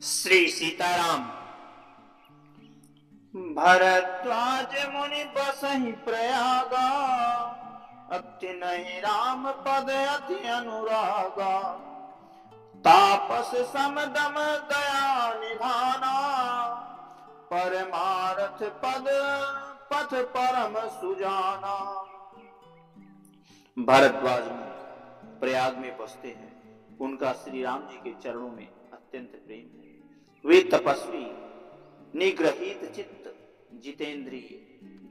श्री सीताराम। भरद्वाज मुनि बसहि प्रयागा, अति नहीं राम पद अति अनुरागा। तापस समदम दया निधाना, परमारथ पद पथ परम सुजाना। भरद्वाज मुनि प्रयाग में बसते हैं। उनका श्री राम जी के चरणों में अत्यंत प्रेम है। वे तपस्वी, निग्रहित चित्त, जितेंद्रिय,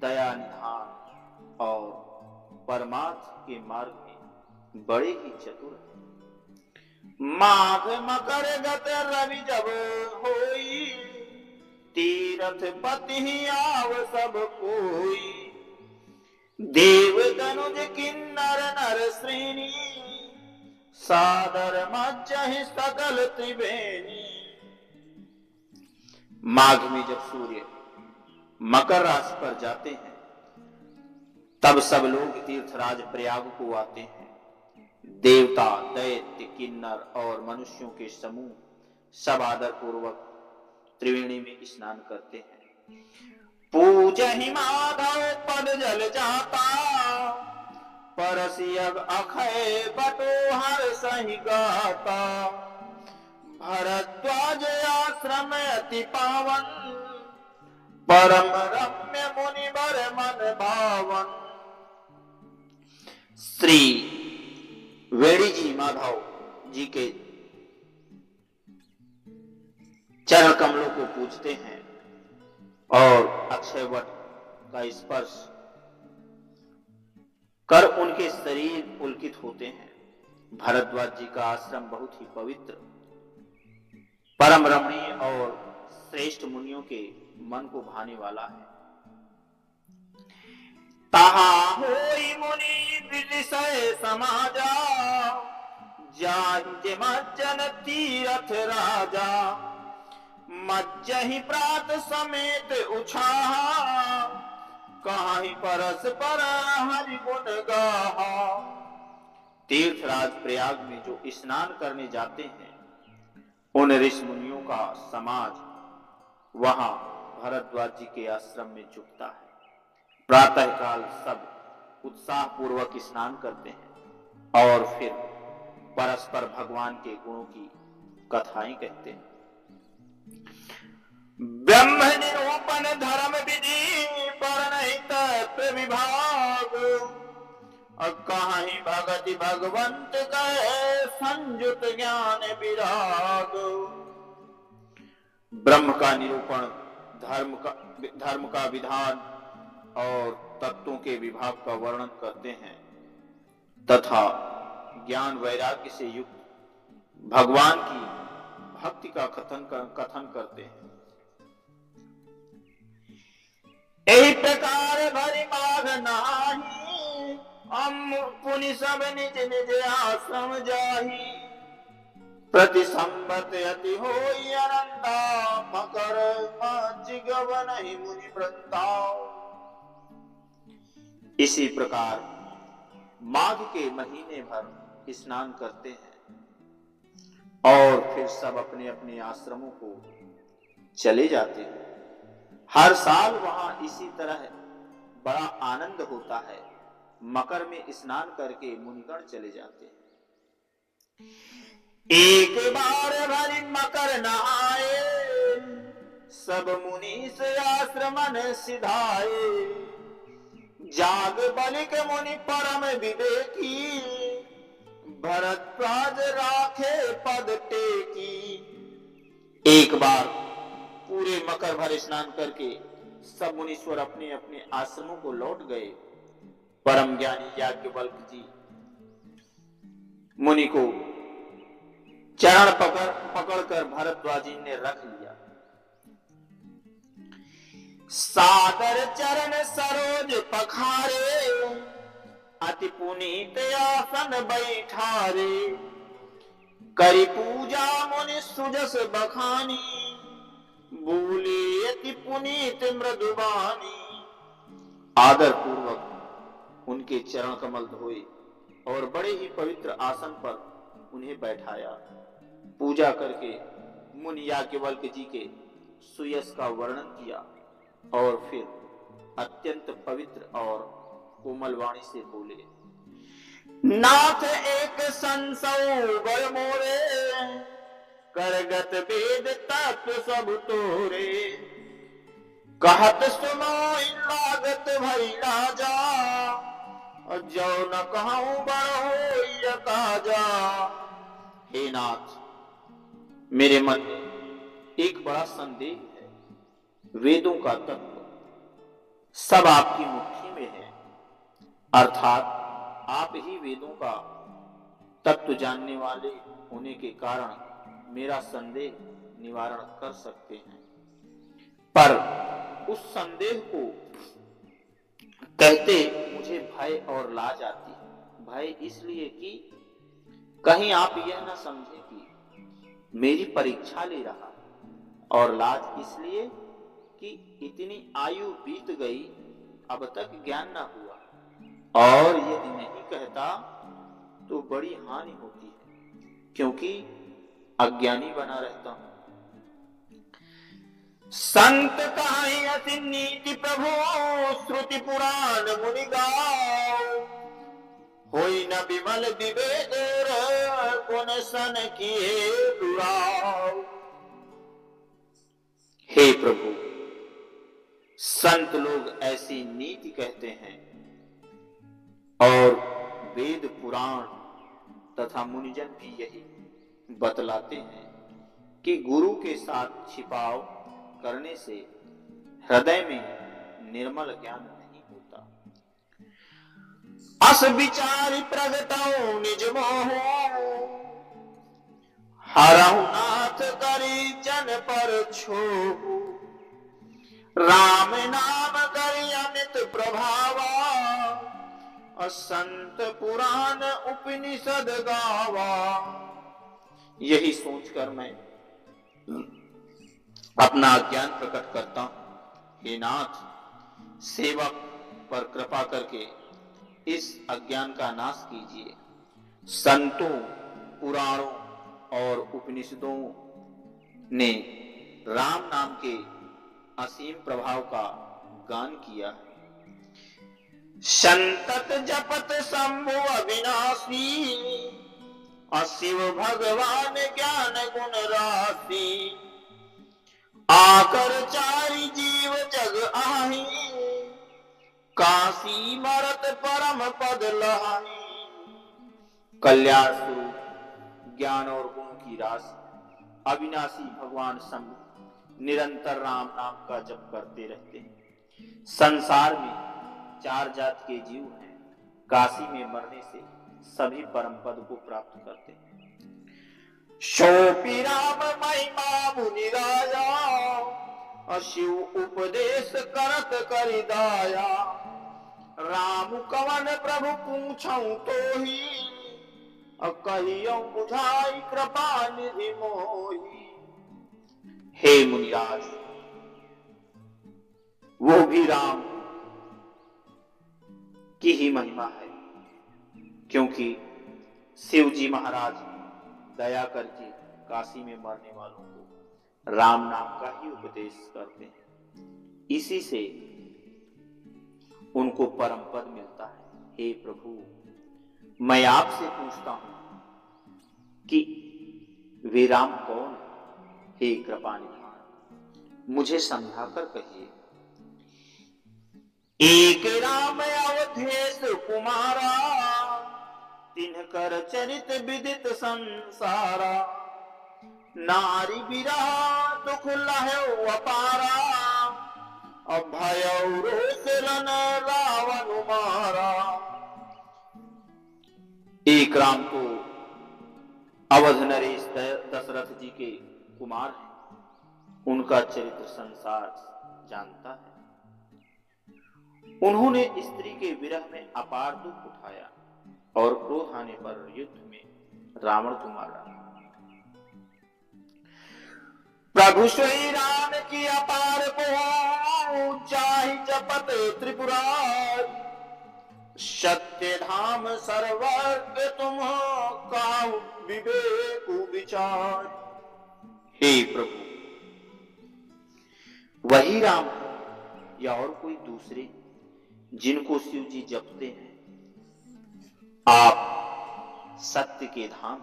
दया निधान और परमार्थ के मार्ग में बड़े ही चतुर हैं। माघ मकर गत रवि जब होई, तीरथ पति ही आव सब कोई। देव तनुज किन्नर नर श्रेणी, सादर मज्जहि सकल त्रिवेणी। माघ में जब सूर्य मकर राशि पर जाते हैं, तब सब लोग तीर्थराज प्रयाग को आते हैं। देवता, दैत्य, किन्नर और मनुष्यों के समूह सब आदर पूर्वक त्रिवेणी में स्नान करते हैं। पूजहि माधव पद जल जाता, परसियग अखय बटोहर सहि गाता। भरद्वाज आश्रम अति पावन, परम रम्य मुनि बर मन भावन। श्री वेणी जी माधव जी के चरण कमलों को पूजते हैं और अक्षय वट का स्पर्श कर उनके शरीर पुलकित होते हैं। भरद्वाज जी का आश्रम बहुत ही पवित्र, परम रमणीय और श्रेष्ठ मुनियों के मन को भाने वाला है। ताहा होई मुनि विदिशय समाजा, जाहि मज्जन तीरथ राजा। मज्जहि प्रात समेत उछाहा, काहि परस पर हरि गुण गाहा। तीर्थराज प्रयाग में जो स्नान करने जाते हैं, उन ऋषि मुनियों का समाज वहां भरद्वाज जी के आश्रम में जुटता है। प्रातः काल सब उत्साह पूर्वक स्नान करते हैं और फिर परस्पर भगवान के गुणों की कथाएं कहते हैं। ब्रह्म निरूपण धर्म विधि, परनहित प्रविभाग। कहां भगति भगवंत कहे, संयुत ज्ञान विराग। ब्रह्म का निरूपण, धर्म का विधान और तत्वों के विभाग का वर्णन करते हैं तथा ज्ञान वैराग्य से युक्त भगवान की भक्ति का कथन करते हैं। यही प्रकार भरि माघ नाही, पुनि सब निज निज आश्रम जाही। प्रति संबत अति होई आनंदा, मकर मज्जिगव नहीं मुनि वृंदा। इसी प्रकार माघ के महीने भर स्नान करते हैं और फिर सब अपने अपने आश्रमों को चले जाते हैं। हर साल वहां इसी तरह बड़ा आनंद होता है। मकर में स्नान करके मुनिगण चले जाते हैं। एक बार भरी मकर नहाए, सब मुनि से आश्रमन सिधाए। जाग बलिक मुनि परम विवेकी, भरद्वाज राखे पद टेकी। एक बार पूरे मकर भर स्नान करके सब मुनीश्वर अपने अपने आश्रमों को लौट गए। परम ज्ञानी याज्ञवल्क्य जी मुनि को चरण पकड़कर भरद्वाजी ने रख लिया। सादर चरण सरोज पखारे, अति पुनीत आसन बैठारे। करी पूजा मुनि सुजस बखानी, बोले अति पुनीत मृदुबानी। आदर पूर्वक उनके चरण कमल धोए और बड़े ही पवित्र आसन पर उन्हें बैठाया। पूजा करके मुनि याज्ञवल्क्य जी के सुयश का वर्णन किया और फिर अत्यंत पवित्र और कोमल वाणी से बोले, नाथ एक संसौ बड़ मोरे, करगत वेद तत्व सब तोरे, कहत सुनो लागत भई राजा, जो न कहूं बड़ होई काजा। हे नाथ, मेरे मन में एक बड़ा संदेह है। वेदों का तत्व सब आपकी मुट्ठी में है, अर्थात आप ही वेदों का तत्व जानने वाले होने के कारण मेरा संदेह निवारण कर सकते हैं। पर उस संदेह को कहते मुझे भय और लाज आती है। भय इसलिए कि कहीं आप यह न समझे कि मेरी परीक्षा ले रहा, और लाज इसलिए कि इतनी आयु बीत गई, अब तक ज्ञान न हुआ, और यदि नहीं कहता तो बड़ी हानि होती है, क्योंकि अज्ञानी बना रहता हूं। संत कहाई अति नीति प्रभु, श्रुति पुराण मुनि गाओ, होई न विमल विवेक कौन सन किए दुराओ। हे प्रभु, संत लोग ऐसी नीति कहते हैं और वेद पुराण तथा मुनिजन भी यही बतलाते हैं कि गुरु के साथ छिपाव करने से हृदय में निर्मल ज्ञान नहीं होता। अस विचारी प्रगटाऊं निज मोह, हरहु नाथ करी जन पर छोहु, राम नाम करी अमित प्रभावा, संत पुराण उपनिषद गावा। यही सोचकर मैं अपना ज्ञान प्रकट करता हूं। हे नाथ, सेवक पर कृपा करके इस अज्ञान का नाश कीजिए। संतों, पुराणों और उपनिषदों ने राम नाम के असीम प्रभाव का गान किया है। संतत जपत शंभु अविनाशी, अशिव भगवान ज्ञान गुण राशि, आकर चारि जीव जग आही, काशी मरत परम पद लहाई। कल्याण स्वरूप ज्ञान और गुण की राशि अविनाशी भगवान शंभु निरंतर राम नाम का जप करते रहते हैं। संसार में 4 जात के जीव हैं। काशी में मरने से सभी परम पद को प्राप्त करते हैं। शोपी राम महिमा मुनि राया, अशिव उपदेश करत करि दाया, राम कवन प्रभु पूछऊं तो ही, कहियो बुझाई कृपा निधि मोही। हे मुनिराज, वो भी राम की ही महिमा है, क्योंकि शिव जी महाराज दया करके काशी में मरने वालों को राम नाम का ही उपदेश करते हैं। इसी से उनको परम पद मिलता है। हे प्रभु, मैं आपसे पूछता हूं कि वे राम कौन है? हे कृपा निधान, मुझे समझाकर कहिए। एक राम अवधेश कुमारा, तिनकर चरित विदित संसारा, नारी विरह दुख लहौ अपारा, अभय रोष रन रावण मारा। एक राम तो अवध नरेश दशरथ जी के कुमार हैं। उनका चरित्र संसार जानता है। उन्होंने स्त्री के विरह में अपार दुख उठाया और क्रोध आने पर युद्ध में रावण को मारा। प्रभु श्री राम की अपार को चाहि जपत त्रिपुरारी, सत्य धाम सर्वज्ञ तुम काहु विवेक विचार। हे प्रभु, वही राम या और कोई दूसरे जिनको शिव जी जपते हैं? आप सत्य के धाम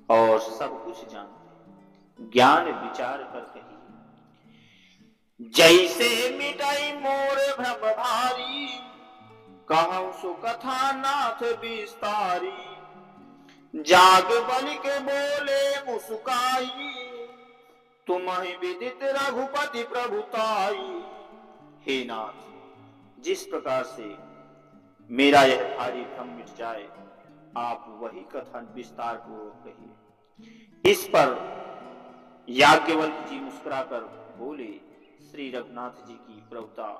और सब कुछ जानते, ज्ञान विचार कर कहिए। जैसे मिटाई मोर भ्रम भारी, कहूं सो कथा नाथ विस्तारी। जाग बल के बोले मुस्काई, तुम्हें विदित रघुपति प्रभुताई। हे नाथ, जिस प्रकार से मेरा यह भारी भ्रम मिट जाए, आप वही कथा विस्तार पूर्वक कहिए। इस पर याज्ञवल्क्य जी मुस्कुराकर बोले, श्री रघुनाथ जी की प्रभुता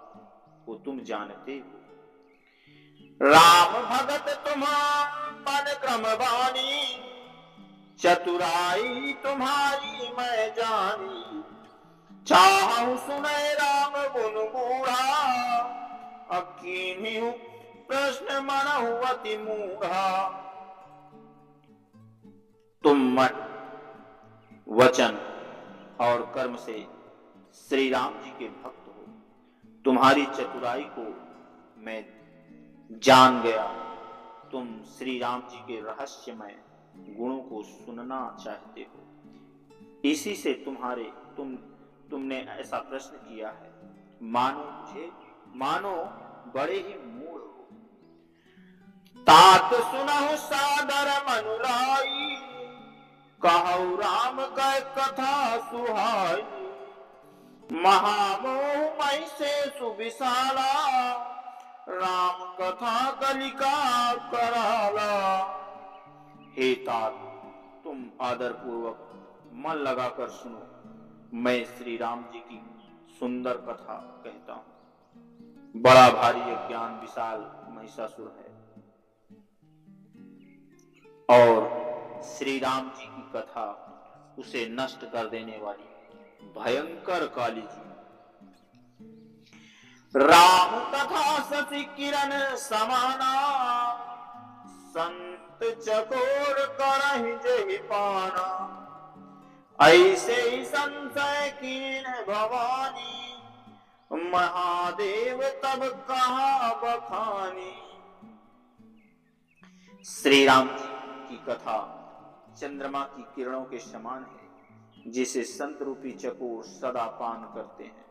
को तुम जानते हो। राम भगत तुम्हारा मन क्रम बानी, चतुराई तुम्हारी मैं जानी। चाहूं सुने राम गुण गूढ़ा, अकीन्ही प्रश्न मनहु अति मूढ़ा। तुम मन, वचन और कर्म से श्री राम जी के भक्त हो। तुम्हारी चतुराई को मैं जान गया। तुम श्री राम जी के रहस्यमय गुणों को सुनना चाहते हो, इसी से तुमने ऐसा प्रश्न किया है। मानो बड़े ही मूढ़ हो। तात सुनहु सादर मनुलाई, कहु राम कै कथा सुहाई। महामोह मई से सुविशाला, राम कथा कलिका कराला। हे तात, तुम आदर पूर्वक मन लगाकर सुनो। मैं श्री राम जी की सुंदर कथा कहता हूं। बड़ा भारी ज्ञान विशाल महिषासुर है और श्री राम जी की कथा उसे नष्ट कर देने वाली भयंकर काली जी। राम कथा शशि किरण समाना, संत चकोर करहि जेहि पाना। ऐसे ही संशय कीन भवानी, महादेव तब कहा बखानी। श्री राम जी की कथा चंद्रमा की किरणों के समान है, जिसे संत रूपी चकोर सदा पान करते हैं।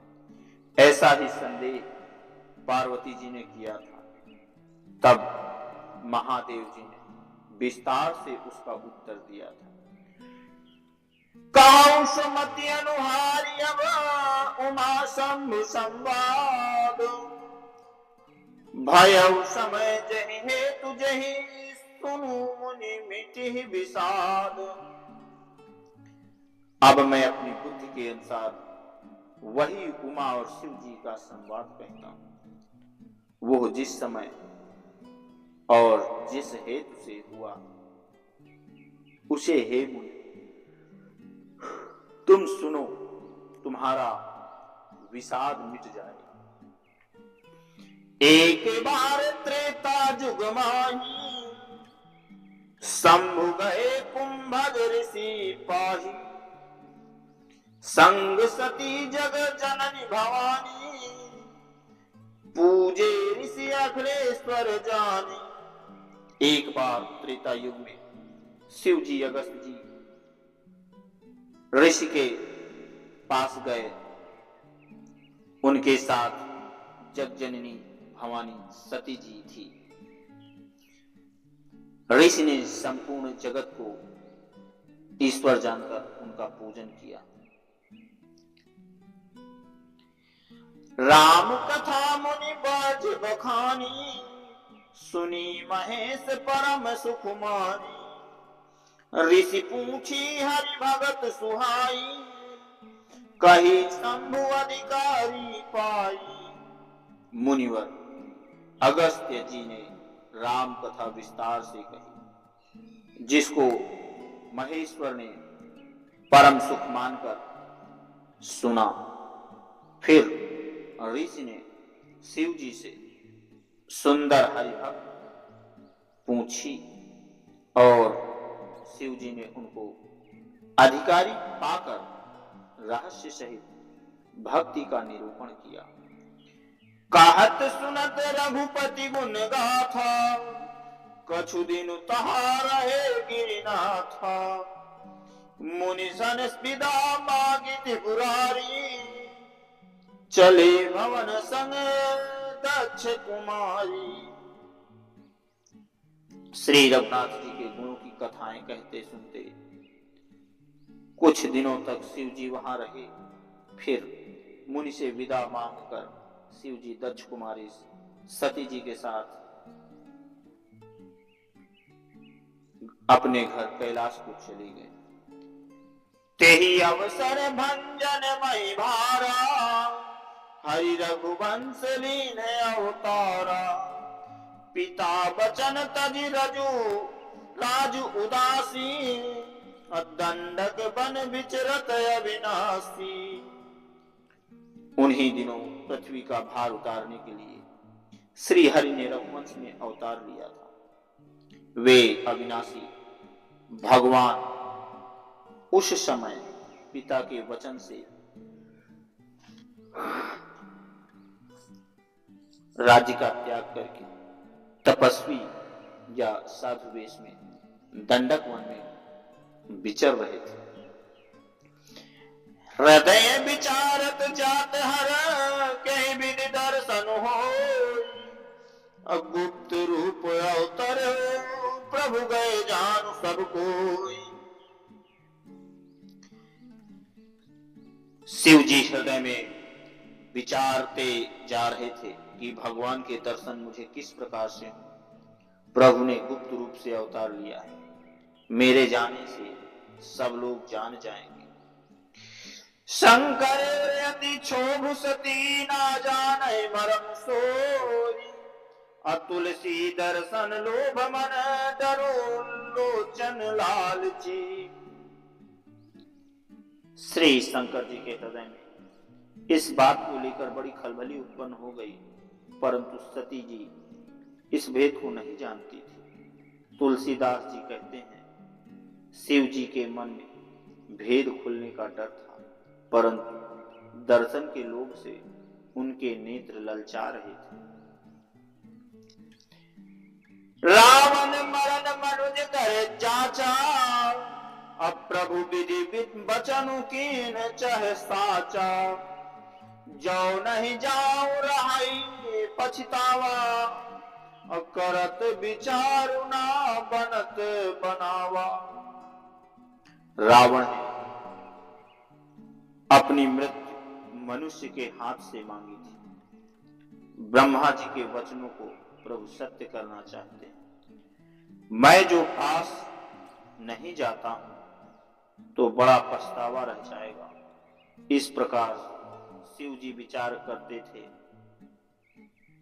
ऐसा ही संदेह पार्वती जी ने किया था। तब महादेव जी ने विस्तार से उसका उत्तर दिया था। कहूं सुमति अनुहारी अब उमा शंभु संवाद, भयउ समय जहि हेतु जहि सुनु मुनि मिटि विषाद। अब मैं अपनी बुद्धि के अनुसार वही उमा और शिव जी का संवाद कहता हूं। वो जिस समय और जिस हेतु से हुआ, उसे हे मुनि तुम सुनो, तुम्हारा विषाद मिट जाए। एक बार त्रेता जुग माही, शंभु गए कुंभज ऋषि पाही। संग सती जग जननी भवानी, पूजे ऋषि अखिलेश्वर जानी। एक बार त्रेता युग में शिव जी अगस्त जी ऋषि के पास गए। उनके साथ जगजननी भवानी सती जी थी। ऋषि ने संपूर्ण जगत को ईश्वर जानकर उनका पूजन किया। राम कथा मुनि बाज बखानी, सुनी महेश परम सुख मानी। ऋषि पूछी हरि भगत सुहाई, कही शंभु अधिकारी पाई। मुनिवर अगस्त्य जी ने राम कथा विस्तार से कही, जिसको महेश्वर ने परम सुख मानकर सुना। फिर ऋषि ने शिव जी से सुंदर हरिभक्त पूछी और शिव जी ने उनको अधिकारी पाकर रहस्य सहित भक्ति का निरूपण किया। कहत सुनत रघुपति गुण गाथा, कछु दिन तहा रहे गिरिनाथा। मुनि सन स्पिदा मागी त्रिपुरारी, चले भवन संग दक्ष कुमारी। श्री रघुनाथ जी के गुणों की कथाएं कहते सुनते कुछ दिनों तक शिव जी वहां रहे। फिर मुनि से विदा मांगकर शिव जी दक्ष कुमारी सती जी के साथ अपने घर कैलाश को चले गए। तेहि अवसर भंजन मई भारा, हरि रघुवंश लीन अवतारा। पिता बचन तजि रजु राजु उदासी, दंडक बन विचरत अविनाशी। उन्हीं दिनों पृथ्वी का भार उतारने के लिए श्री हरि ने रघुवंश में अवतार लिया था। वे अविनाशी भगवान उस समय पिता के वचन से राज्य का त्याग करके तपस्वी या साधु वेश में दंडक वन में विचर रहे थे। हृदय विचारत जात हर, कहीं विधि दर्शन हो। गुप्त रूप अवतर प्रभु गए जान सब कोई। शिव जी हृदय में विचारते जा रहे थे कि भगवान के दर्शन मुझे किस प्रकार से हो। प्रभु ने गुप्त रूप से अवतार लिया है, मेरे जाने से सब लोग जान जाएंगे। शंकर यदि क्षोभ सती ना जाने मरम सोई, अतुलसी दर्शन लोभ मन डरो लोचन लालची। श्री शंकर जी के हृदय में इस बात को लेकर बड़ी खलबली उत्पन्न हो गई, परंतु सती जी इस भेद को नहीं जानती थी। तुलसीदास जी कहते हैं, शिव जी के मन में भेद खुलने का डर था, परंतु दर्शन के लोभ से उनके नेत्र ललचा रहे थे। रावण मरण मनुज कर जाचा, अब प्रभु विधि बचनु कीन चाहे साचा। जो नहीं जाऊं रहाई पछतावा, करत विचारु ना बनत बनावा। रावण ने अपनी मृत्यु मनुष्य के हाथ से मांगी थी। ब्रह्मा जी के वचनों को प्रभु सत्य करना चाहते हैं। मैं जो पास नहीं जाता हूं तो बड़ा पछतावा रह जाएगा। इस प्रकार शिव जी विचार करते थे,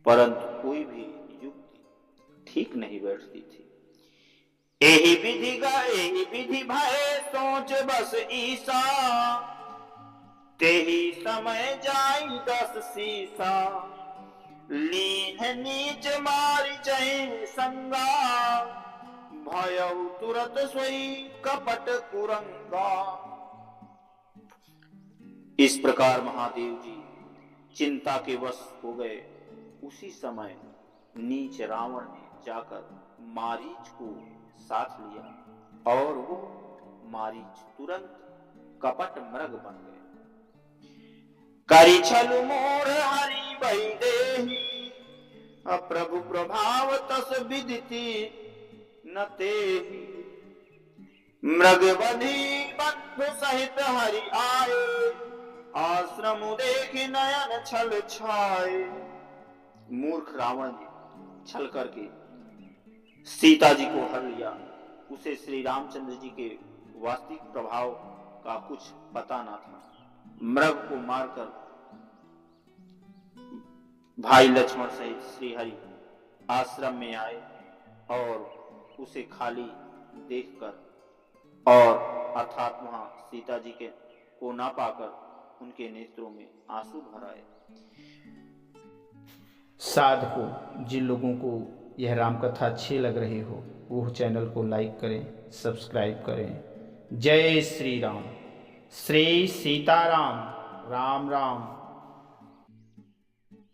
परंतु कोई भी युक्ति ठीक नहीं बैठती थी। एही विधि गए विधि भय सोच बस ईसा, तेही समय जाई 10 सीसा। लीन नीच मारी चै संगा, भयउ तुरत सोई कपट कुरंगा। इस प्रकार महादेव जी चिंता के वश हो गए। उसी समय नीच रावण ने जाकर मारीच को साथ लिया और वो मारीच तुरंत कपट मृग बन गए। करी छल मोर हरि बहि देहि, प्रभु प्रभाव तस विदिति न तेहि। मृग बधि बंधु सहित हरि आए, आश्रम देख नयन छल छाए। मूर्ख रावण ने छल करके सीता जी को हर लिया। उसे श्री रामचंद्र जी के वास्तविक प्रभाव का कुछ पता ना था। मृग को मारकर भाई लक्ष्मण सहित श्री हरि आश्रम में आए और उसे खाली देखकर और अर्थात वहां सीता जी के को ना पाकर उनके नेत्रों में आंसू भर आए। साधकों, जिन लोगों को यह राम कथा अच्छी लग रही हो वो चैनल को लाइक करें, सब्सक्राइब करें जय श्री राम। श्री सीताराम। राम राम।